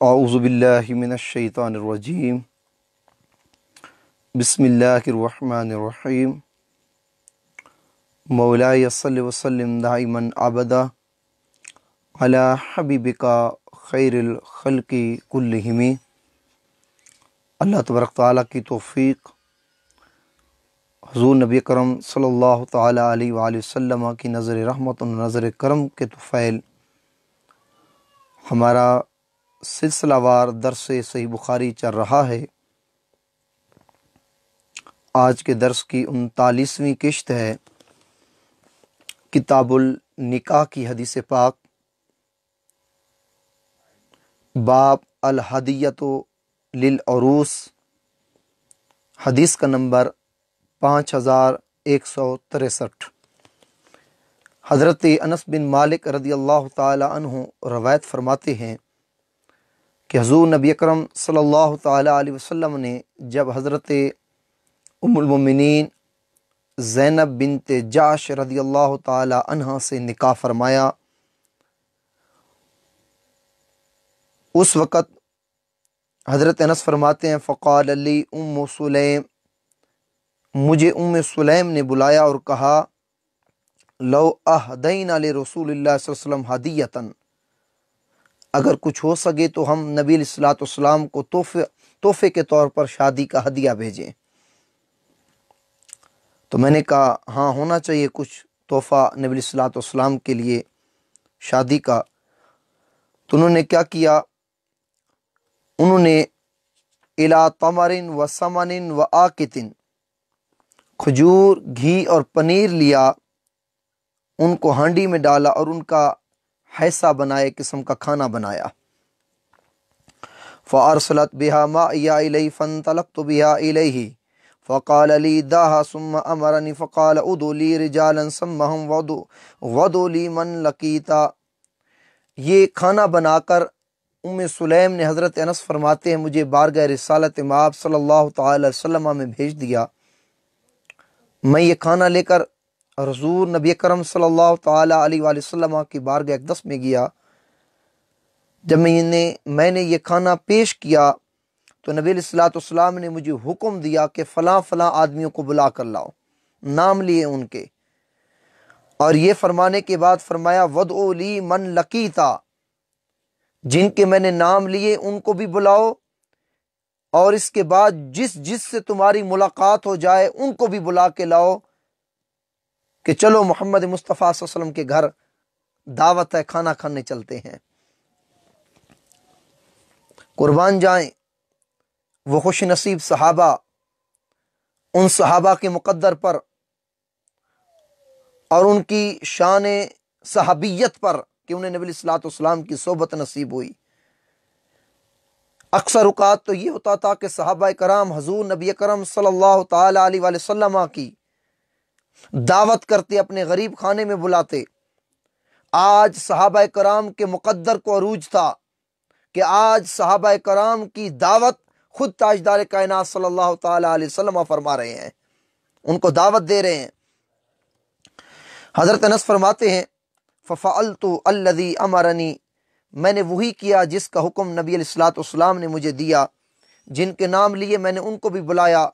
اعوذ باللہ من الشیطان الرجیم بسم اللہ الرحمن الرحیم مولاي صل وسلم دائما ابدا علی حبیبک خیر الخلق کلہم۔ اللہ تبارک تعالیٰ کی توفیق، حضور نبی کرم صلی اللہ تعالیٰ علیہ وآلہ وسلم کی نظر رحمت و نظر کرم کے طفیل ہمارا سلسلہ وار درس صحیح بخاری چل رہا ہے۔ آج کے درس کی 39ویں قسط ہے، کتاب النکاح کی حدیث پاک، باب الہدیۃ للعروس، حدیث کا نمبر 5163۔ حضرت انس بن مالک رضی اللہ تعالی عنہ روایت فرماتے ہیں کہ حضور نبی اکرم صلی اللہ تعالی علیہ وسلم نے جب حضرت ام المؤمنین زینب بنت جعش رضی اللہ تعالی عنہ سے نکاح فرمایا، اس وقت حضرت انس فرماتے ہیں فقال لی ام سلیم، مجھے ام سلیم نے بلایا اور کہا لو اہدینا لرسول اللہ صلی اللہ علیہ وسلم ہدیۃ، اگر کچھ ہو سکے تو ہم نبی علیہ الصلوۃ والسلام کو تحفے کے طور پر شادی کا ہدیہ بھیجیں۔ تو میں نے کہا ہاں ہونا چاہیے کچھ تحفہ نبی علیہ الصلوۃ والسلام کے لیے شادی کا۔ تو انہوں نے کیا کیا، انہوں نے الا تمر و سمن و آکت، کھجور، گھی اور پنیر لیا، ان کو ہانڈی میں ڈالا اور ان کا حصہ بنائے، قسم کا کھانا بنایا۔ فارسلت بها معي الیہ فانطلقت بها الیہ فقال لي داها ثم امرني فقال ادعو لي رجالا سمهم ودعو لي من لقيت۔ یہ کھانا بنا کر ام سلیم نے، حضرت انس فرماتے ہیں، مجھے بارگاہ رسالت مآب صلی اللہ تعالی وسلم میں بھیج دیا۔ میں یہ کھانا لے کر حضور نبی اکرم صلی اللہ تعالی علیہ وآلہ وسلم کی بارگاہ اقدس میں گیا۔ جب میں نے یہ کھانا پیش کیا تو نبی علیہ الصلوۃ والسلام نے مجھے حکم دیا کہ فلاں فلاں آدمیوں کو بلا کر لاؤ، نام لیے ان کے، اور یہ فرمانے کے بعد فرمایا وَدْعُوا لِي مَن لَقِيتَ، جن کے میں نے نام لیے ان کو بھی بلاؤ، اور اس کے بعد جس سے تمہاری ملاقات ہو جائے ان کو بھی بلا کے لاؤ کہ چلو محمد مصطفیٰ صلی اللہ علیہ وسلم کے گھر دعوت ہے، کھانا کھانے چلتے ہیں۔ قربان جائیں وہ خوش نصیب صحابہ، ان صحابہ کے مقدر پر اور ان کی شان صحابیت پر کہ انہیں نبی علیہ الصلوۃ والسلام کی صحبت نصیب ہوئی۔ اکثر اوقات تو یہ ہوتا تھا کہ صحابہ کرام حضور نبی اکرم صلی اللہ تعالی علیہ وآلہ وسلم کی دعوت کرتے، اپنے غریب خانے میں بلاتے۔ آج صحابہ کرام کے مقدر کو عروج تھا کہ آج صحابہ کرام کی دعوت خود تاجدار کائنات صلی اللہ تعالی علیہ وسلم فرما رہے ہیں، ان کو دعوت دے رہے ہیں۔ حضرت انس فرماتے ہیں فَفَعَلْتُ الَّذِي أَمَرَنِي، میں نے وہی کیا جس کا حکم نبی علیہ الصلوۃ والسلام نے مجھے دیا، جن کے نام لیے میں نے ان کو بھی بلایا۔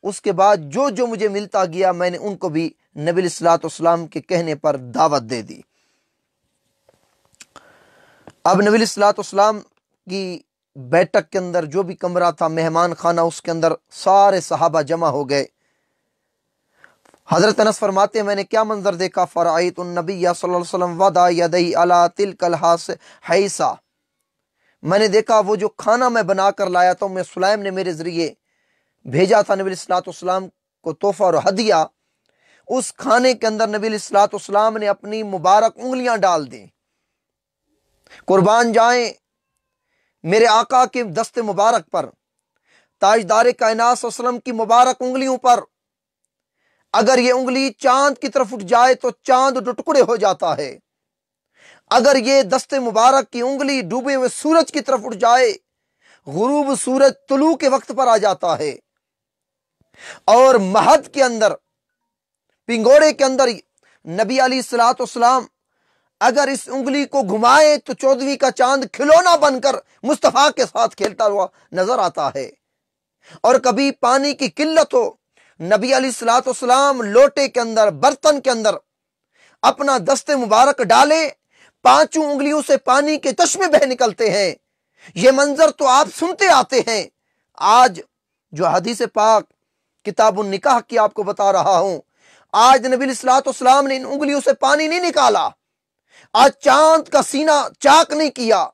اس کے بعد جو مجھے ملتا گیا میں نے ان کو بھی نبی علیہ الصلوۃ والسلام کے کہنے پر دعوت دے دی۔ اب نبی علیہ الصلوۃ والسلام کی بیٹھک کے اندر جو بھی کمرہ تھا، مہمان خانہ، اس کے اندر سارے صحابہ جمع ہو گئے۔ حضرت انس فرماتے ہیں میں نے کیا منظر دیکھا، فرأیت النبی صلی اللہ علیہ وسلم وضع یدیہ علی تلک الحیصہ، میں نے دیکھا وہ جو کھانا میں بنا کر لایا تھا، ام سلیم نے میرے ذریعے بھیجا تھا نبی علیہ الصلوۃ والسلام کو تحفہ اور ہدیہ، اس کھانے کے اندر نبی علیہ الصلوۃ والسلام نے اپنی مبارک انگلیاں ڈال دیں۔ قربان جائیں میرے آقا کے دست مبارک پر، تاجدار کائنات صلی اللہ علیہ وسلم کی مبارک انگلیوں پر اگر یہ انگلی چاند کی طرف اٹھ جائے تو چاند ٹکڑے ہو جاتا ہے، اگر یہ دست مبارک کی انگلی ڈوبے ہوئے سورج کی طرف اٹھ جائے، غروب سورج طلوع کے وقت پر آ جاتا ہے، اور مہد کے اندر، پنگوڑے کے اندر نبی علیہ الصلوۃ والسلام اگر اس انگلی کو گھمائے تو 14ویں کا چاند کھلونا بن کر مصطفیٰ کے ساتھ کھیلتا ہوا نظر آتا ہے۔ اور کبھی پانی کی قلت ہو، نبی علیہ الصلوۃ والسلام لوٹے کے اندر، برتن کے اندر اپنا دست مبارک ڈالے، 5 انگلیوں سے پانی کے چشمے بہ نکلتے ہیں۔ یہ منظر تو آپ سنتے آتے ہیں۔ آج جو حدیث پاک کتاب النکاح کی آپ کو بتا رہا ہوں، آج نبی علیہ الصلوۃ والسلام نے ان انگلیوں سے پانی نہیں نکالا، آج چاند کا سینہ چاک نہیں کیا،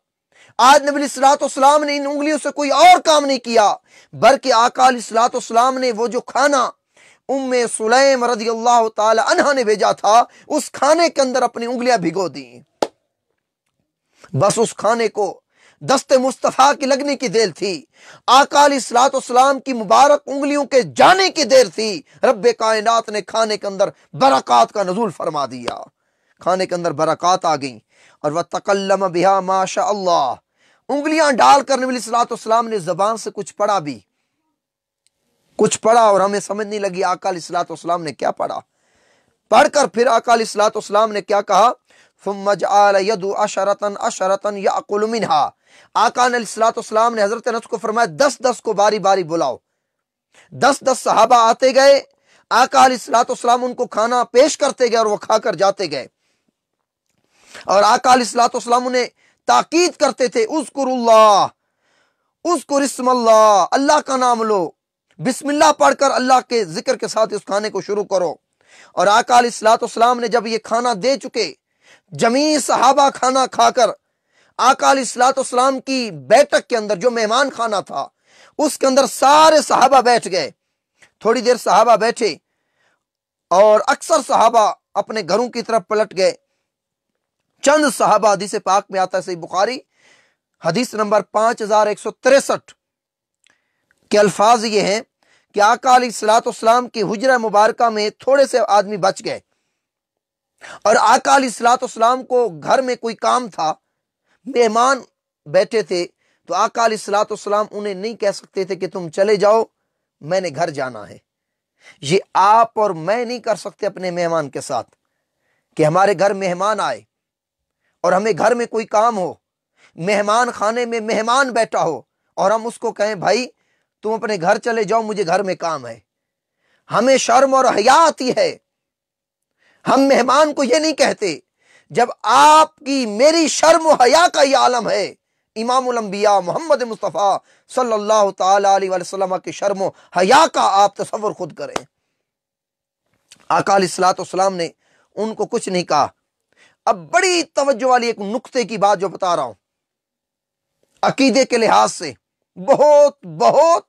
آج نبی علیہ الصلوۃ والسلام نے ان انگلیوں سے کوئی اور کام نہیں کیا، بلکہ آقا علیہ الصلوۃ والسلام نے وہ جو کھانا ام سلیم رضی اللہ تعالی عنہا نے بھیجا تھا، اس کھانے کے اندر اپنی انگلیاں بھگو دیں۔ بس اس کھانے کو دست مصطفیٰ کی لگنے کی دیر تھی، آقا علیہ الصلوۃ والسلام کی مبارک انگلیوں کے جانے کی دیر تھی، رب کائنات نے کھانے کے اندر برکات کا نزول فرما دیا، کھانے کے اندر برکات آ گئیں۔ اور وَتَقَلَّمَ بِهَا مَا شَاءَ اللَّهُ، انگلیاں ڈال کر نبی علیہ الصلوۃ والسلام نے زبان سے کچھ پڑھا بھی، کچھ پڑھا، اور ہمیں سمجھ نہیں لگی آقا علیہ الصلوۃ والسلام نے کیا پڑھا۔ پڑھ کر پھر آقا علیہ الصلوۃ والسلام نے کیا کہا، ثُمَّ جَعَلَ يَدُ عَشَرَةً عَشَرَةً يَأْكُلُ مِنْهَا، آقا علیہ الصلوۃ والسلام نے حضرت انس کو فرمایا 10 کو باری باری بلاؤ۔ 10 صحابہ آتے گئے، آقا علیہ الصلوۃ والسلام ان کو کھانا پیش کرتے گئے اور وہ کھا کر جاتے گئے، اور آقا علیہ الصلوۃ والسلام نے تاکید کرتے تھے، اذکر اللہ، اذکر اسم اللہ، اللہ کا نام لو، بسم اللہ پڑھ کر اللہ کے ذکر کے ساتھ اس کھانے کو شروع کرو۔ اور آقا علیہ الصلوۃ والسلام نے جب یہ کھانا دے چکے، جمیع صحابہ کھانا کھا کر آقا علیہ الصلوۃ والسلام کی بیٹھک کے اندر جو مہمان خانہ تھا اس کے اندر سارے صحابہ بیٹھ گئے۔ تھوڑی دیر صحابہ بیٹھے اور اکثر صحابہ اپنے گھروں کی طرف پلٹ گئے۔ چند صحابہ، حدیث پاک میں آتا ہے صحیح بخاری حدیث نمبر 5163 کے الفاظ یہ ہیں کہ آقا علیہ الصلوۃ والسلام کی حجرہ مبارکہ میں تھوڑے سے آدمی بچ گئے، اور آقا علیہ الصلوۃ والسلام کو گھر میں کوئی کام تھا، مہمان بیٹھے تھے، تو آقا علیہ الصلوۃ والسلام انہیں نہیں کہہ سکتے تھے کہ تم چلے جاؤ، میں نے گھر جانا ہے۔ یہ آپ اور میں نہیں کر سکتے اپنے مہمان کے ساتھ، کہ ہمارے گھر مہمان آئے اور ہمیں گھر میں کوئی کام ہو، مہمان خانے میں مہمان بیٹھا ہو اور ہم اس کو کہیں بھائی تم اپنے گھر چلے جاؤ، مجھے گھر میں کام ہے۔ ہمیں شرم اور حیا آتی ہے، ہم مہمان کو یہ نہیں کہتے۔ جب آپ کی میری شرم و حیا کا یہ عالم ہے، امام الانبیاء محمد مصطفیٰ صلی اللہ تعالی علیہ وسلم کی شرم و حیا کا آپ تصور خود کریں۔ آقا علیہ الصلوۃ والسلام نے ان کو کچھ نہیں کہا۔ اب بڑی توجہ والی ایک نقطے کی بات جو بتا رہا ہوں، عقیدے کے لحاظ سے بہت بہت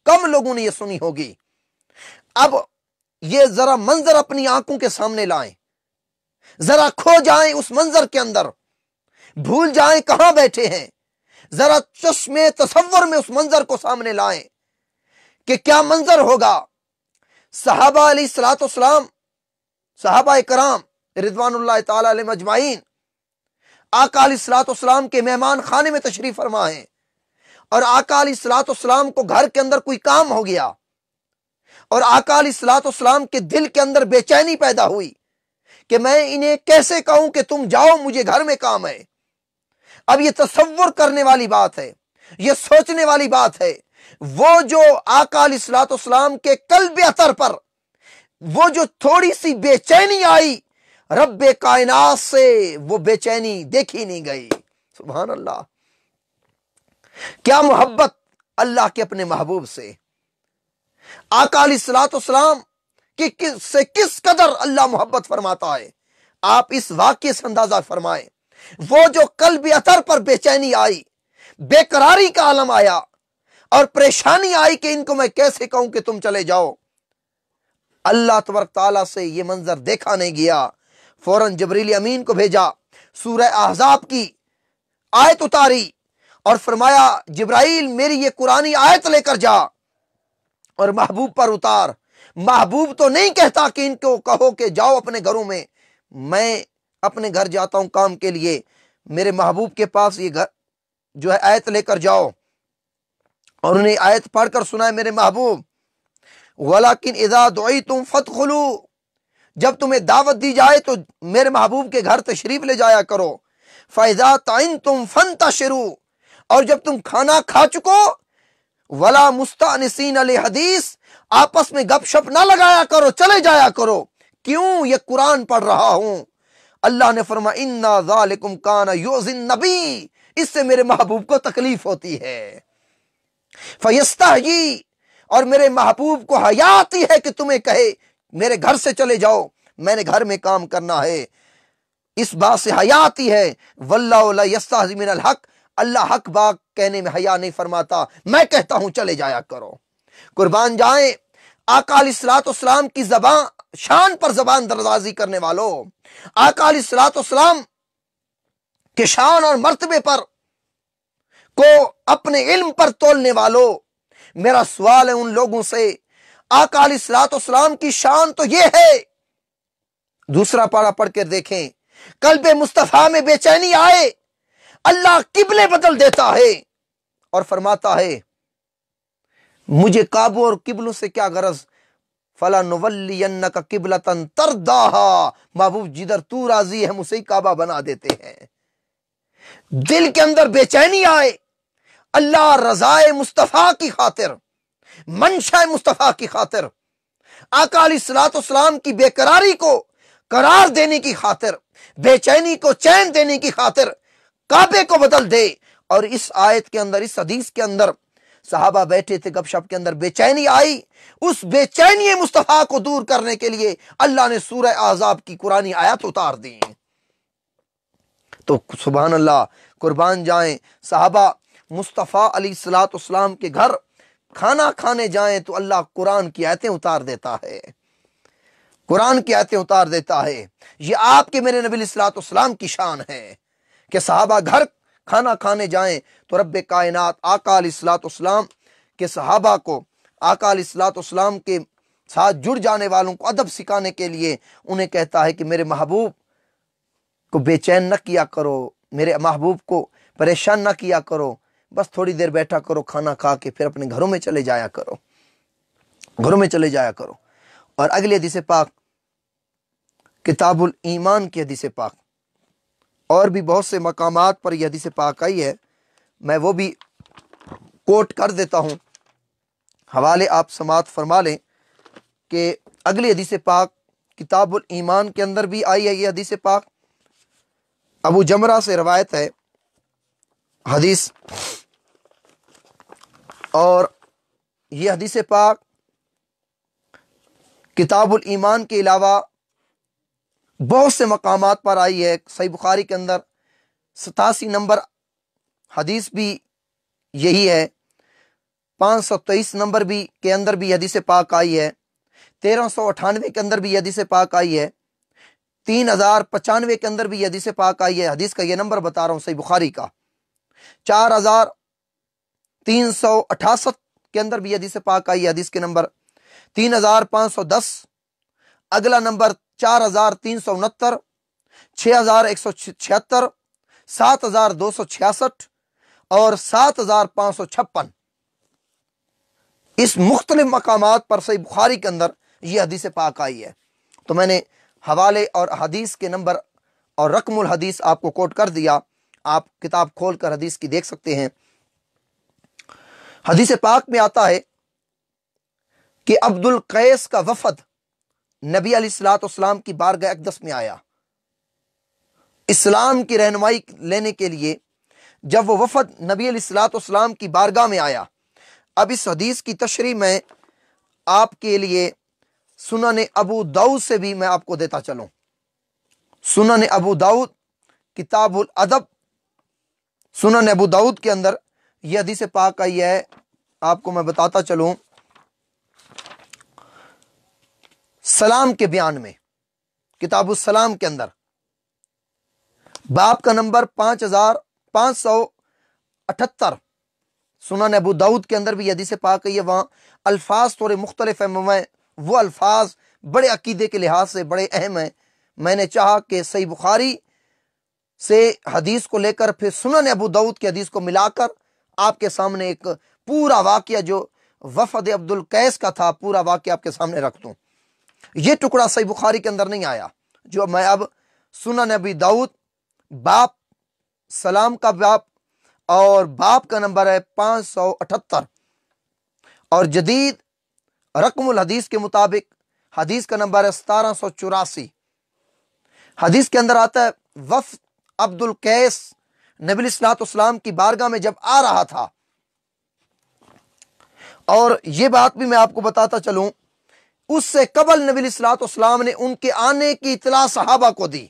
کم لوگوں نے یہ سنی ہوگی۔ اب یہ ذرا منظر اپنی آنکھوں کے سامنے لائیں، ذرا کھو جائیں اس منظر کے اندر، بھول جائیں کہاں بیٹھے ہیں، ذرا چشمے تصور میں اس منظر کو سامنے لائیں کہ کیا منظر ہوگا۔ صحابہ علیہ الصلوۃ والسلام، صحابہ کرام رضوان اللہ تعالی علیہم اجمعین، آقا علیہ الصلوۃ والسلام کے مہمان خانے میں تشریف فرما ہیں، اور آقا علیہ الصلوۃ والسلام کو گھر کے اندر کوئی کام ہو گیا، اور آقا علیہ الصلوۃ والسلام کے دل کے اندر بے چینی پیدا ہوئی کہ میں انہیں کیسے کہوں کہ تم جاؤ، مجھے گھر میں کام ہے۔ اب یہ تصور کرنے والی بات ہے، یہ سوچنے والی بات ہے، وہ جو آقا علیہ الصلوۃ والسلام کے قلب اطہر پر وہ جو تھوڑی سی بے چینی آئی، رب کائنات سے وہ بے چینی دیکھی نہیں گئی۔ سبحان اللہ، کیا محبت اللہ کے اپنے محبوب سے، آقا علیہ الصلوۃ والسلام کہ کس قدر اللہ محبت فرماتا ہے۔ آپ اس واقعے سے اندازہ فرمائیں، وہ جو قلب اطہر پر بے چینی آئی، بے قراری کا عالم آیا اور پریشانی آئی کہ ان کو میں کیسے کہوں کہ تم چلے جاؤ، اللہ تبارک تعالیٰ سے یہ منظر دیکھا نہیں گیا۔ فوراً جبریل امین کو بھیجا، سورہ احزاب کی آیت اتاری اور فرمایا جبرائیل میری یہ قرآنی آیت لے کر جا اور محبوب پر اتار۔ محبوب تو نہیں کہتا کہ ان کو کہو کہ جاؤ اپنے گھروں میں اپنے گھر جاتا ہوں کام کے لیے، میرے محبوب کے پاس یہ گھر جو ہے آیت لے کر جاؤ، اور انہیں آیت پڑھ کر سنائے میرے محبوب، وَلَكِنْ إِذَا دُعِيتُمْ فَادْخُلُوا، جب تمہیں دعوت دی جائے تو میرے محبوب کے گھر تشریف لے جایا کرو۔ فَإِذَا طَعِمْتُمْ فَانْتَشِرُوا، اور جب تم کھانا کھا چکو، وَلَا مُسْتَأْنِسِينَ لِحَدِيث، آپس میں گپ شپ نہ لگایا کرو، چلے جایا کرو۔ کیوں؟ یہ قرآن پڑھ رہا ہوں۔ اللہ نے فرمایا اِنَّا ذَلِكُمْ كَانَ يُؤْذِي النَّبِيَّ، اس سے میرے محبوب کو تکلیف ہوتی ہے۔ فَيَسْتَحْيِي، اور میرے محبوب کو حیا آتی ہے کہ تمہیں کہے میرے گھر سے چلے جاؤ، میں نے گھر میں کام کرنا ہے، اس بات سے حیا آتی ہے۔ وَاللَّهُ لَا يَسْتَحْيِي مِنَ الْحَقِّ، اللہ حق بات کہنے میں حیا نہیں فرماتا، میں کہتا ہوں چلے جایا کرو۔ قربان جائیں آقا علیہ الصلوۃ والسلام کی زبان، شان پر زبان درازی کرنے والوں، آقا علیہ الصلوۃ والسلام کے شان اور مرتبے پر کو اپنے علم پر تولنے والوں، میرا سوال ہے ان لوگوں سے، آقا علیہ الصلوۃ والسلام کی شان تو یہ ہے، دوسرا پارہ پڑھ کر دیکھیں، قلب مصطفیٰ میں بے چینی آئے، اللہ قبلے بدل دیتا ہے اور فرماتا ہے مجھے کعبوں اور قبلوں سے کیا غرض، فَلَنُوَلِّيَنَّكَ قِبْلَةً تَرْضَاهَا، محبوب جدھر تو راضی ہے ہم اسے کعبہ بنا دیتے ہیں۔ دل کے اندر بے چینی آئے، اللہ رضائے مصطفیٰ کی خاطر، منشا مصطفیٰ کی خاطر، آقا علیہ الصلوۃ والسلام کی بے قراری کو قرار دینے کی خاطر، بے چینی کو چین دینے کی خاطر کعبے کو بدل دے۔ اور اس آیت کے اندر، اس حدیث کے اندر صحابہ بیٹھے تھے، گپ شپ کے اندر بے چینی آئی، اس بے چینی مصطفیٰ کو دور کرنے کے لیے اللہ نے سورہ احزاب کی قرآنی آیات اتار دی۔ تو سبحان اللہ، قربان جائیں صحابہ مصطفیٰ علیہ الصلوۃ والسلام کے گھر کھانا کھانے جائیں تو اللہ قرآن کی آیتیں اتار دیتا ہے، قرآن کی آیتیں اتار دیتا ہے۔ یہ آپ کے میرے نبی علیہ الصلوۃ والسلام کی شان ہے کہ صحابہ گھر کھانا کھانے جائیں تو رب کائنات آقا علیہ الصلوۃ والسلام کے صحابہ کو، آقا علیہ الصلوۃ والسلام کے ساتھ جڑ جانے والوں کو ادب سکھانے کے لیے انہیں کہتا ہے کہ میرے محبوب کو بے چین نہ کیا کرو، میرے محبوب کو پریشان نہ کیا کرو، بس تھوڑی دیر بیٹھا کرو کھانا کھا کے، پھر اپنے گھروں میں چلے جایا کرو، گھروں میں چلے جایا کرو۔ اور اگلی حدیث پاک کتاب الایمان کی حدیث پاک، اور بھی بہت سے مقامات پر یہ حدیث پاک آئی ہے، میں وہ بھی کوٹ کر دیتا ہوں، حوالے آپ سماعت فرما لیں کہ اگلی حدیث پاک کتاب الایمان کے اندر بھی آئی ہے یہ حدیث پاک، ابو جمرہ سے روایت ہے حدیث، اور یہ حدیث پاک کتاب الایمان کے علاوہ بہت سے مقامات پر آئی ہے۔ صحیح بخاری کے اندر 87 نمبر حدیث بھی یہی ہے، 523 نمبر بھی کے اندر بھی حدیث پاک آئی ہے، 1398 کے اندر بھی حدیث پاک آئی ہے، 3095 کے اندر بھی حدیث پاک آئی ہے۔ حدیث کا یہ نمبر بتا رہا ہوں صحیح بخاری کا، 4368 کے اندر بھی حدیث پاک آئی ہے، حدیث کے نمبر 3510، اگلا نمبر 4369، 6176، 7266 اور 7556۔ اس مختلف مقامات پر صحیح بخاری کے اندر یہ حدیث پاک آئی ہے۔ تو میں نے حوالے اور حدیث کے نمبر اور رقم الحدیث آپ کو کوٹ کر دیا، آپ کتاب کھول کر حدیث کی دیکھ سکتے ہیں۔ حدیث پاک میں آتا ہے کہ عبد القیس کا وفد نبی علیہ الصلوۃ والسلام کی بارگاہ اقدس میں آیا اسلام کی رہنمائی لینے کے لیے۔ جب وہ وفد نبی علیہ الصلوۃ والسلام کی بارگاہ میں آیا، اب اس حدیث کی تشریح میں آپ کے لیے سنن ابو داؤد سے بھی میں آپ کو دیتا چلوں۔ سنن ابو داؤد کتاب الادب، سنن ابو داؤد کے اندر یہ حدیث پاک آئی ہے، آپ کو میں بتاتا چلوں۔ سلام کے بیان میں کتاب السلام کے اندر باب کا نمبر 5578، سنن ابو داؤد کے اندر بھی حدیث پاک ہے، وہاں الفاظ تھوڑے مختلف ہیں، وہ الفاظ بڑے عقیدے کے لحاظ سے بڑے اہم ہیں، میں نے چاہا کہ صحیح بخاری سے حدیث کو لے کر پھر سنن ابو داؤد کی حدیث کو ملا کر آپ کے سامنے ایک پورا واقعہ جو وفد عبد القیس کا تھا، پورا واقعہ آپ کے سامنے رکھ دوں۔ یہ ٹکڑا صحیح بخاری کے اندر نہیں آیا جو میں اب سنن ابی داؤد باب سلام کا باب اور باب کا نمبر ہے 578 اور جدید رقم الحدیث کے مطابق حدیث کا نمبر ہے 1784۔ حدیث کے اندر آتا ہے وفد عبد القیس نبی علیہ الصلوۃ والسلام کی بارگاہ میں جب آ رہا تھا، اور یہ بات بھی میں آپ کو بتاتا چلوں، اس سے قبل نبی علیہ الصلوۃ والسلام نے ان کے آنے کی اطلاع صحابہ کو دی۔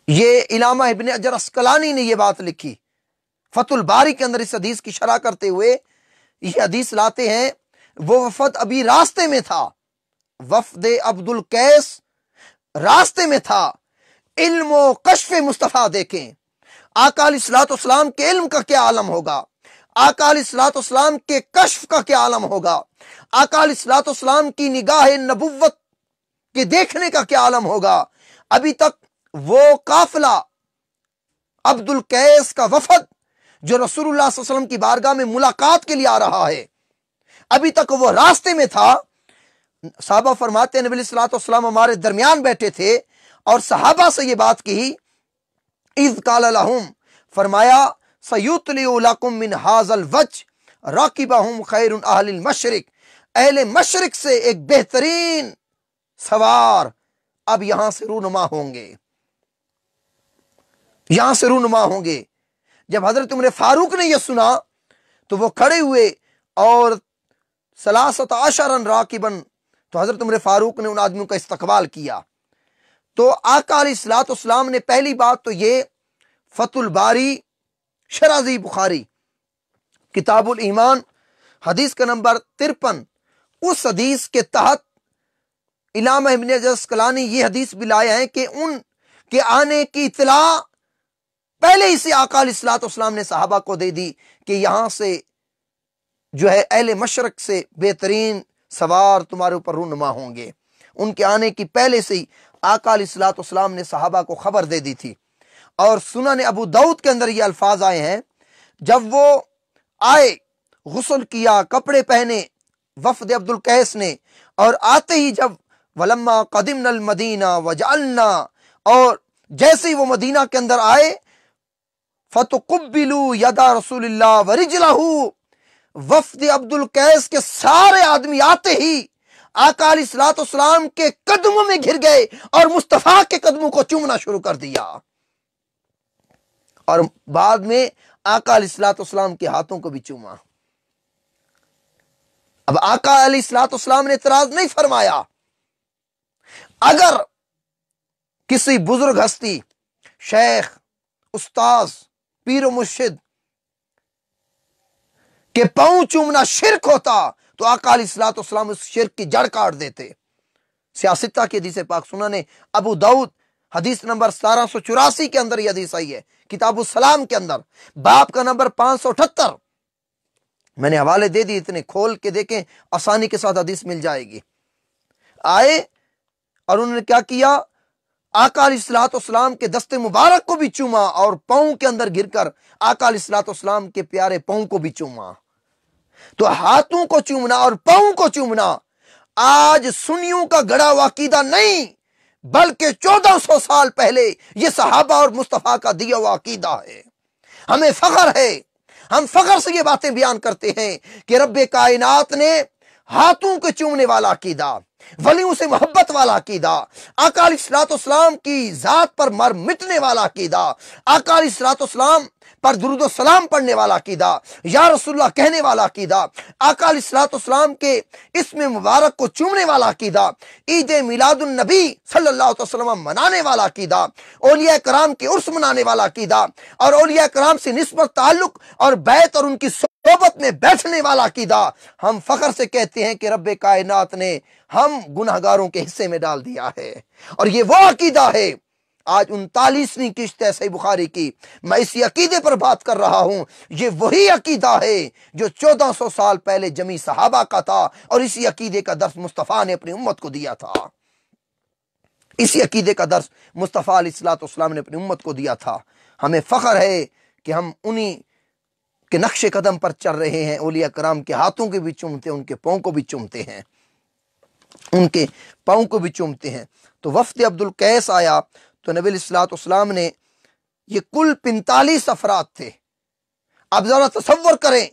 یہ علامہ ابن حجر عسقلانی نے یہ بات لکھی فتح الباری کے اندر اس حدیث کی شرح کرتے ہوئے یہ حدیث لاتے ہیں، وہ وفد ابھی راستے میں تھا، وفد عبد القیس راستے میں تھا۔ علم و کشف مصطفیٰ دیکھیں، آقا علیہ الصلوۃ والسلام کے علم کا کیا عالم ہوگا، آقا علیہ الصلوۃ والسلام کے کشف کا کیا عالم ہوگا، آقا علیہ الصلوۃ والسلام کی نگاہ نبوت کے دیکھنے کا کیا عالم ہوگا۔ ابھی تک وہ قافلہ عبد القیس کا وفد جو رسول اللہ صلی اللہ علیہ وسلم کی بارگاہ میں ملاقات کے لیے آ رہا ہے، ابھی تک وہ راستے میں تھا۔ صحابہ فرماتے ہیں نبی علیہ الصلوۃ والسلام ہمارے درمیان بیٹھے تھے اور صحابہ سے یہ بات کہی، اذ قال لهم، فرمایا سیطلع لکم من ھذا الوجه راکبہم خیر اہل المشرق، اہل مشرق سے ایک بہترین سوار اب یہاں سے رونما ہوں گے، یہاں سے رونما ہوں گے۔ جب حضرت عمر فاروق نے یہ سنا تو وہ کھڑے ہوئے اور ثلاثۃ عشرا راکبا، تو حضرت عمر فاروق نے ان آدمیوں کا استقبال کیا۔ تو آقا علیہ الصلوۃ والسلام نے پہلی بات تو یہ فتح الباری شرح صحیح بخاری کتاب الایمان حدیث کا نمبر 53، اس حدیث کے تحت علامہ ابن حجر عسقلانی یہ حدیث بھی لائے ہیں کہ ان کے آنے کی اطلاع پہلے ہی سے آقا علیہ الصلوۃ والسلام نے صحابہ کو دے دی کہ یہاں سے جو ہے اہل مشرق سے بہترین سوار تمہارے اوپر رونما ہوں گے۔ ان کے آنے کی پہلے سے ہی آقا علیہ الصلوۃ والسلام نے صحابہ کو خبر دے دی تھی۔ اور سنن ابو داؤد کے اندر یہ الفاظ آئے ہیں، جب وہ آئے غسل کیا، کپڑے پہنے وفد عبد القیس نے، اور آتے ہی جب ولما قدمنا المدینہ وجعلنا، اور جیسے ہی وہ مدینہ کے اندر آئے فتقبلوا یدا رسول اللہ ورجلہ، وفد عبد القیس کے سارے آدمی آتے ہی آقا علیہ الصلوۃ والسلام کے قدموں میں گر گئے اور مصطفیٰ کے قدموں کو چومنا شروع کر دیا، اور بعد میں آقا علیہ الصلوۃ والسلام کے ہاتھوں کو بھی چوما۔ اب آقا علیہ الصلوۃ والسلام نے اعتراض نہیں فرمایا۔ اگر کسی بزرگ ہستی، شیخ، استاذ، پیر و مرشد کے پاؤں چومنا شرک ہوتا تو آقا علیہ الصلوۃ والسلام اس شرک کی جڑ کاٹ دیتے۔ سیاستہ کی حدیث پاک سنن ابو داؤد حدیث نمبر 1784 کے اندر یہ حدیث آئی ہے، کتاب السلام کے اندر باب کا نمبر 578۔ میں نے حوالے دے دی، اتنے کھول کے دیکھیں، آسانی کے ساتھ حدیث مل جائے گی۔ آئے اور انہوں نے کیا کیا، آقا علیہ الصلوۃ والسلام کے دست مبارک کو بھی چوما اور پاؤں کے اندر گر کر آقا علیہ الصلوۃ والسلام کے پیارے پاؤں کو بھی چوما۔ تو ہاتھوں کو چومنا اور پاؤں کو چومنا آج سنیوں کا گڑا ہوا عقیدہ نہیں، بلکہ 1400 سال پہلے یہ صحابہ اور مصطفیٰ کا دیا ہوا عقیدہ ہے۔ ہمیں فخر ہے، ہم فخر سے یہ باتیں بیان کرتے ہیں کہ رب کائنات نے ہاتھوں کے چومنے والا عقیدہ، ولیوں سے محبت والا عقیدہ، آقا علیہ الصلوۃ والسلام کی ذات پر مر مٹنے والا عقیدہ، آقا علیہ الصلوۃ والسلام پر درود و سلام پڑھنے والا عقیدہ، یا رسول اللہ کہنے والا عقیدہ، آقا علیہ الصلوۃ والسلام کے اسم مبارک کو چومنے والا عقیدہ، عید میلاد النبی صلی اللہ علیہ وسلم منانے والا عقیدہ، اولیاء کرام کے عرس منانے والا عقیدہ، اور اولیاء کرام سے نسبت، تعلق اور بیعت اور ان کی صحبت میں بیٹھنے والا عقیدہ، ہم فخر سے کہتے ہیں کہ رب کائنات نے ہم گناہگاروں کے حصے میں ڈال دیا ہے۔ اور یہ وہ عقیدہ ہے، آج 39ویں قسط ہے صحیح بخاری کی، میں اسی عقیدے پر بات کر رہا ہوں۔ یہ وہی عقیدہ ہے جو 1400 سال پہلے جمی صحابہ کا تھا، اور اسی عقیدے کا درس مصطفیٰ نے اپنی امت کو دیا تھا۔ اسی عقیدے کا درس مصطفیٰ علیہ الصلوۃ والسلام نے اپنی امت کو دیا تھا۔ ہمیں فخر ہے کہ ہم انہی کے نقش قدم پر چل رہے ہیں، اولیاء کرام کے ہاتھوں کے بھی چومتے ہیں، ان کے پاؤں کو بھی چومتے ہیں۔ ان کے پاؤں کو بھی چومتے ہیں۔ تو وفد عبد القیس آیا تو نبی علیہ الصلوۃ والسلام نے، یہ کل 45 افراد تھے، اب ذرا تصور کریں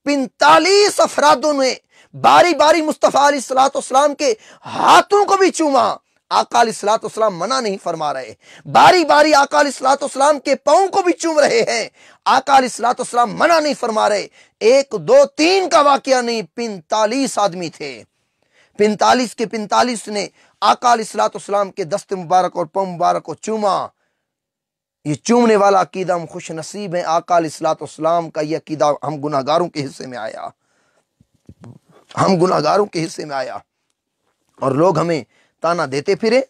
45 افرادوں نے باری باری مصطفیٰ علیہ الصلوۃ والسلام کے ہاتھوں کو بھی چوما۔ آقا علیہ الصلوۃ والسلام منع نہیں فرما رہے، باری باری آقا علیہ الصلوۃ والسلام کے پاؤں کو بھی چوم رہے ہیں، آقا علیہ الصلوۃ والسلام منع نہیں فرما رہے۔ 1 2 3 کا واقعہ نہیں، 45 آدمی تھے، 45 کے 45 نے آقا علیہ الصلوۃ والسلام کے دست مبارک اور پاؤں مبارک کو چوما۔ یہ چومنے والا عقیدہ ہم خوش نصیب ہیں، آقا علیہ الصلوۃ والسلام کا یہ عقیدہ ہم گناہگاروں کے حصے میں آیا، ہم گناہگاروں کے حصے میں آیا، اور لوگ ہمیں تانا دیتے پھرے،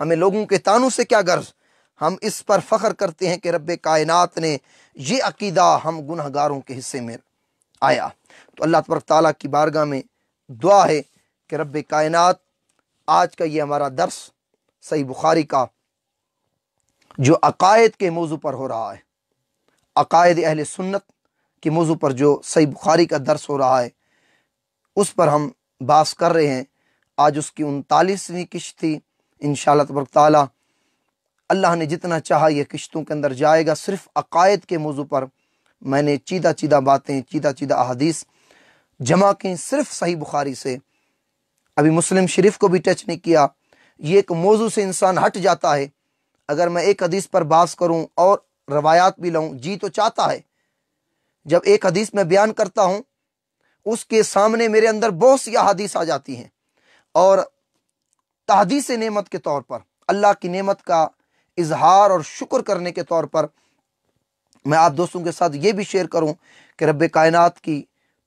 ہمیں لوگوں کے تانوں سے کیا غرض، ہم اس پر فخر کرتے ہیں کہ رب کائنات نے یہ عقیدہ ہم گناہگاروں کے حصے میں آیا۔ تو اللہ تبارک تعالیٰ کی بارگاہ میں دعا ہے کہ رب کائنات آج کا یہ ہمارا درس صحیح بخاری کا جو عقائد کے موضوع پر ہو رہا ہے، عقائد اہل سنت کے موضوع پر جو صحیح بخاری کا درس ہو رہا ہے، اس پر ہم بحث کر رہے ہیں۔ آج اس کی 39ویں قسط تھی۔ انشاءاللہ تبارک تعالیٰ اللہ نے جتنا چاہا یہ قسطوں کے اندر جائے گا۔ صرف عقائد کے موضوع پر میں نے چیدہ باتیں، چیدہ احادیث جمع کی، صرف صحیح بخاری سے، ابھی مسلم شریف کو بھی ٹچ نہیں کیا۔ یہ ایک موضوع سے انسان ہٹ جاتا ہے، اگر میں ایک حدیث پر بحث کروں اور روایات بھی لاؤں، جی تو چاہتا ہے جب ایک حدیث میں بیان کرتا ہوں اس کے سامنے میرے اندر بہت سی احادیث آ جاتی ہیں، اور تحدیث نعمت کے طور پر، اللہ کی نعمت کا اظہار اور شکر کرنے کے طور پر میں آپ دوستوں کے ساتھ یہ بھی شیئر کروں کہ رب کائنات کی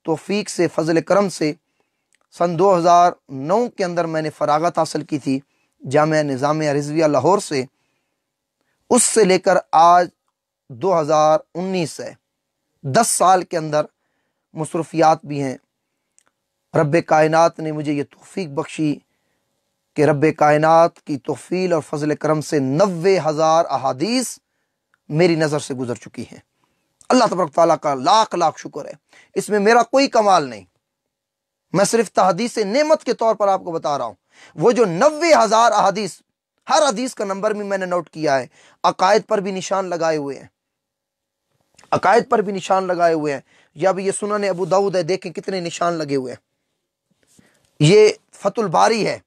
توفیق سے، فضل کرم سے، سن 2009 کے اندر میں نے فراغت حاصل کی تھی جامعہ نظامیہ رضویہ لاہور سے۔ اس سے لے کر آج 2019 ہے، 10 سال کے اندر مصروفیات بھی ہیں۔ رب کائنات نے مجھے یہ توفیق بخشی کہ رب کائنات کی توفیق اور فضل کرم سے 90,000 احادیث میری نظر سے گزر چکی ہیں۔ اللہ تبارک تعالیٰ کا لاکھ لاکھ شکر ہے، اس میں میرا کوئی کمال نہیں، میں صرف تحدیث نعمت کے طور پر آپ کو بتا رہا ہوں۔ وہ جو 90,000 احادیث، ہر حدیث کا نمبر بھی میں نے نوٹ کیا ہے، عقائد پر بھی نشان لگائے ہوئے ہیں، عقائد پر بھی نشان لگائے ہوئے ہیں۔ یا بھی یہ سنن ابو داؤد ہے، دیکھیں کتنے نشان لگے ہوئے ہیں، یہ فتح الباری ہے،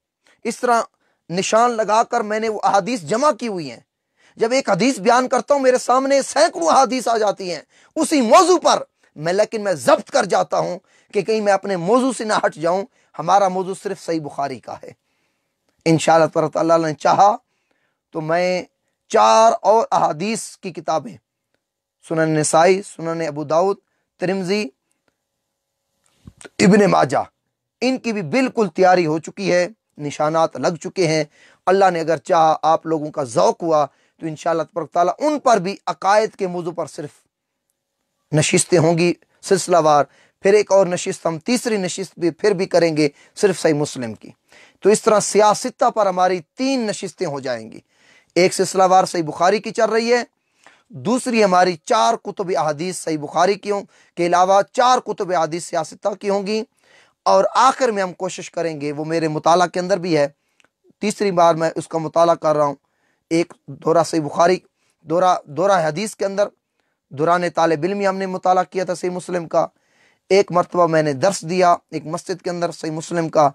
اس طرح نشان لگا کر میں نے وہ احادیث جمع کی ہوئی ہیں۔ جب ایک حدیث بیان کرتا ہوں میرے سامنے سینکڑوں احادیث آ جاتی ہیں اسی موضوع پر، لیکن میں ضبط کر جاتا ہوں کہ کہیں میں اپنے موضوع سے نہ ہٹ جاؤں۔ ہمارا موضوع صرف صحیح بخاری کا ہے۔ انشاءاللہ تعالیٰ نے چاہا تو میں 4 اور احادیث کی کتابیں، سنن نسائی، سنن ابو داؤد، ترمذی، ابن ماجہ، ان کی بھی بالکل تیاری ہو چکی ہے، نشانات لگ چکے ہیں۔ اللہ نے اگر چاہا آپ لوگوں کا ذوق ہوا تو انشاءاللہ تبارک تعالیٰ ان پر بھی عقائد کے موضوع پر صرف نشستیں ہوں گی سلسلہ وار، پھر ایک اور نشست ہم تیسری نشست بھی پھر بھی کریں گے صرف صحیح مسلم کی۔ تو اس طرح سیاستہ پر ہماری 3 نشستیں ہو جائیں گی، ایک سلسلہ وار صحیح بخاری کی چل رہی ہے، دوسری ہماری 4 کتب احادیث صحیح بخاری کیوں کے علاوہ 4 کتب احادیث سیاستہ کی ہوں گی، اور آخر میں ہم کوشش کریں گے، وہ میرے مطالعہ کے اندر بھی ہے، تیسری بار میں اس کا مطالعہ کر رہا ہوں، ایک دورہ صحیح بخاری، دورہ حدیث کے اندر دوران طالب علمی ہم نے مطالعہ کیا تھا صحیح مسلم کا، ایک مرتبہ میں نے درس دیا ایک مسجد کے اندر صحیح مسلم کا،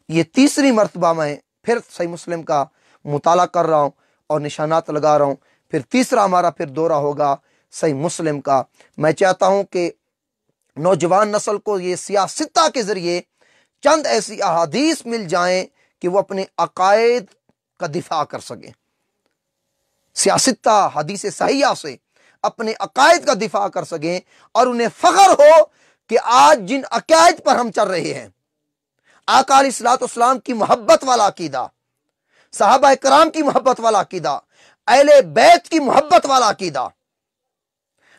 یہ تیسری مرتبہ میں پھر صحیح مسلم کا مطالعہ کر رہا ہوں اور نشانات لگا رہا ہوں، پھر تیسرا ہمارا پھر دورہ ہوگا صحیح مسلم کا۔ میں چاہتا ہوں کہ نوجوان نسل کو یہ سیاستہ کے ذریعے چند ایسی احادیث مل جائیں کہ وہ اپنے عقائد کا دفاع کر سکیں، سیاستہ حدیث صحیحہ سے اپنے عقائد کا دفاع کر سکیں، اور انہیں فخر ہو کہ آج جن عقائد پر ہم چل رہے ہیں، آقا علیہ الصلوۃ والسلام کی محبت والا عقیدہ، صحابہ کرام کی محبت والا عقیدہ، اہل بیت کی محبت والا عقیدہ،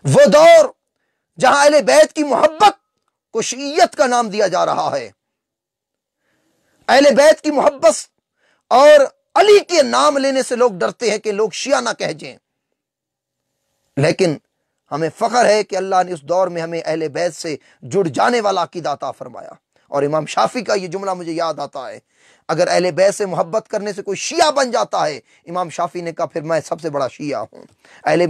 وہ دور جہاں اہل بیت کی محبت کو شیعیت کا نام دیا جا رہا ہے، اہل بیت کی محبت اور علی کے نام لینے سے لوگ ڈرتے ہیں کہ لوگ شیعہ نہ کہہ جائیں، لیکن ہمیں فخر ہے کہ اللہ نے اس دور میں ہمیں اہل بیت سے جڑ جانے والا عقیدہ عطا فرمایا، اور امام شافی کا یہ جملہ مجھے یاد آتا ہے، اگر اہل بیت سے محبت کرنے سے کوئی شیعہ بن جاتا ہے، امام شافی نے کہا پھر میں سب سے بڑا شیعہ ہوں۔ اہل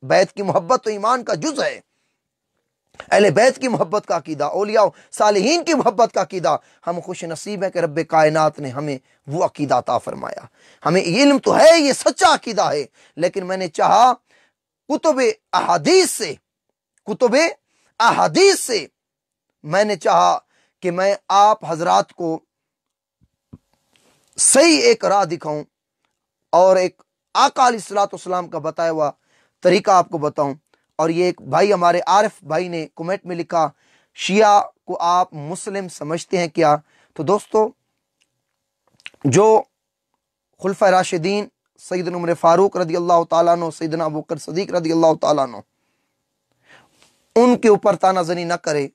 بیت کی محبت تو ایمان کا جز ہے، اہل بیت کی محبت کا عقیدہ، اولیاء صالحین کی محبت کا عقیدہ، ہم خوش نصیب ہیں کہ رب کائنات نے ہمیں وہ عقیدہ عطا فرمایا۔ ہمیں علم تو ہے، یہ سچا عقیدہ ہے، لیکن میں نے چاہا کتب احادیث سے میں نے چاہا کہ میں آپ حضرات کو صحیح ایک راہ دکھاؤں اور ایک آقا علیہ الصلوۃ والسلام کا بتایا ہوا طریقہ آپ کو بتاؤں۔ اور یہ ایک بھائی ہمارے عارف بھائی نے کمنٹ میں لکھا، شیعہ کو آپ مسلم سمجھتے ہیں کیا؟ تو دوستو، جو خلفۂ راشدین سیدنا عمر فاروق رضی اللہ تعالیٰ عنہ، سیدنا ابوبکر صدیق رضی اللہ تعالیٰ عنہ، ان کے اوپر تانا زنی نہ کرے،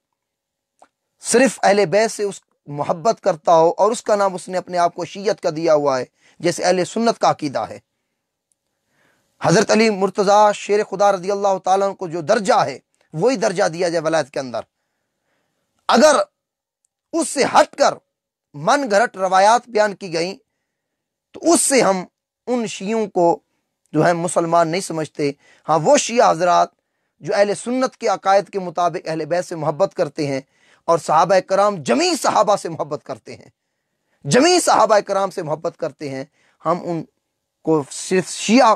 صرف اہل بیت سے اس محبت کرتا ہو اور اس کا نام اس نے اپنے آپ کو شیعت کا دیا ہوا ہے، جیسے اہل سنت کا عقیدہ ہے۔ حضرت علی مرتضیٰ شیر خدا رضی اللہ تعالیٰ عنہ کو جو درجہ ہے وہی درجہ دیا جائے ولایت کے اندر۔ اگر اس سے ہٹ کر من گھڑت روایات بیان کی گئیں تو اس سے ہم ان شیعوں کو جو ہے مسلمان نہیں سمجھتے۔ ہاں، وہ شیعہ حضرات جو اہل سنت کے عقائد کے مطابق اہل بیت سے محبت کرتے ہیں اور صحابہ کرام جمیع صحابہ سے محبت کرتے ہیں، جمیع صحابہ کرام سے محبت کرتے ہیں، ہم ان کو صرف شیعہ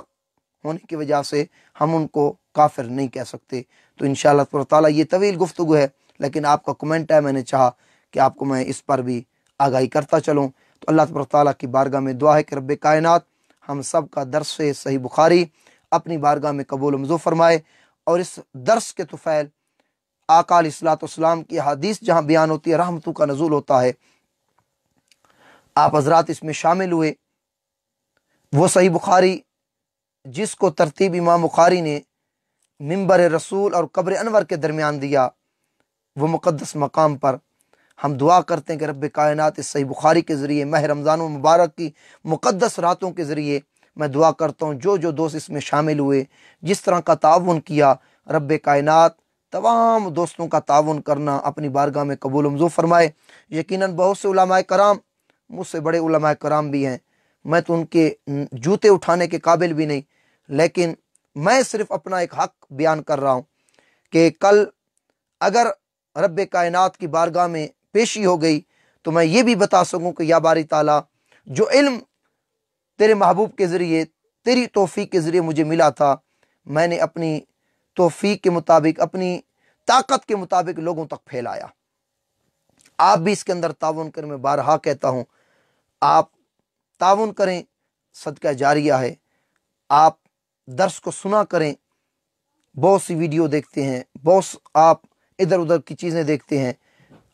ہونے کی وجہ سے ہم ان کو کافر نہیں کہہ سکتے۔ تو انشاءاللہ تعالیٰ یہ طویل گفتگو ہے، لیکن آپ کا کمنٹ ہے، میں نے چاہا کہ آپ کو میں اس پر بھی آگاہی کرتا چلوں۔ تو اللہ تبارک تعالیٰ کی بارگاہ میں دعا ہے کہ رب کائنات ہم سب کا درس صحیح بخاری اپنی بارگاہ میں قبول و منظور فرمائے، اور اس درس کے طفیل آقا علیہ الصلوۃ والسلام کی حدیث جہاں بیان ہوتی ہے، رحمتوں کا نزول ہوتا ہے، آپ حضرات اس میں شامل ہوئے۔ وہ صحیح بخاری جس کو ترتیب امام بخاری نے منبر رسول اور قبر انور کے درمیان دیا، وہ مقدس مقام پر ہم دعا کرتے ہیں کہ رب کائنات اس صحیح بخاری کے ذریعے ماہ رمضان المبارک کی مقدس راتوں کے ذریعے میں دعا کرتا ہوں جو دوست اس میں شامل ہوئے، جس طرح کا تعاون کیا، رب کائنات تمام دوستوں کا تعاون کرنا اپنی بارگاہ میں قبول و منظور فرمائے۔ یقیناً بہت سے علماء کرام، مجھ سے بڑے علماء کرام بھی ہیں، میں تو ان کے جوتے اٹھانے کے قابل بھی نہیں، لیکن میں صرف اپنا ایک حق بیان کر رہا ہوں کہ کل اگر رب کائنات کی بارگاہ میں پیشی ہو گئی تو میں یہ بھی بتا سکوں کہ یا باری تعالیٰ، جو علم تیرے محبوب کے ذریعے، تیری توفیق کے ذریعے مجھے ملا تھا، میں نے اپنی توفیق کے مطابق، اپنی طاقت کے مطابق لوگوں تک پھیلایا۔ آپ بھی اس کے اندر تعاون کریں، میں بارہا کہتا ہوں، آپ تعاون کریں، صدقہ جاریہ ہے۔ آپ درس کو سنا کریں، بہت سی ویڈیو دیکھتے ہیں، آپ ادھر ادھر کی چیزیں دیکھتے ہیں،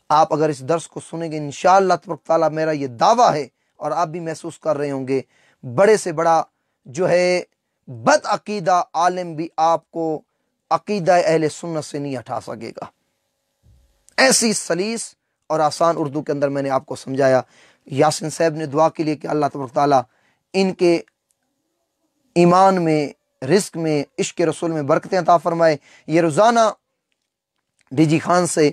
آپ اگر اس درس کو سنیں گے انشاءاللہ تبارک تعالیٰ، میرا یہ دعویٰ ہے اور آپ بھی محسوس کر رہے ہوں گے، بڑے سے بڑا جو ہے بد عقیدہ عالم بھی آپ کو عقیدہ اہل سنت سے نہیں ہٹا سکے گا۔ ایسی سلیس اور آسان اردو کے اندر میں نے آپ کو سمجھایا۔ یاسین صاحب نے دعا کے لیے کہ اللہ تبارک تعالیٰ ان کے ایمان میں، رزق میں، عشق رسول میں برکتیں عطا فرمائے۔ یہ روزانہ ڈی جی خان سے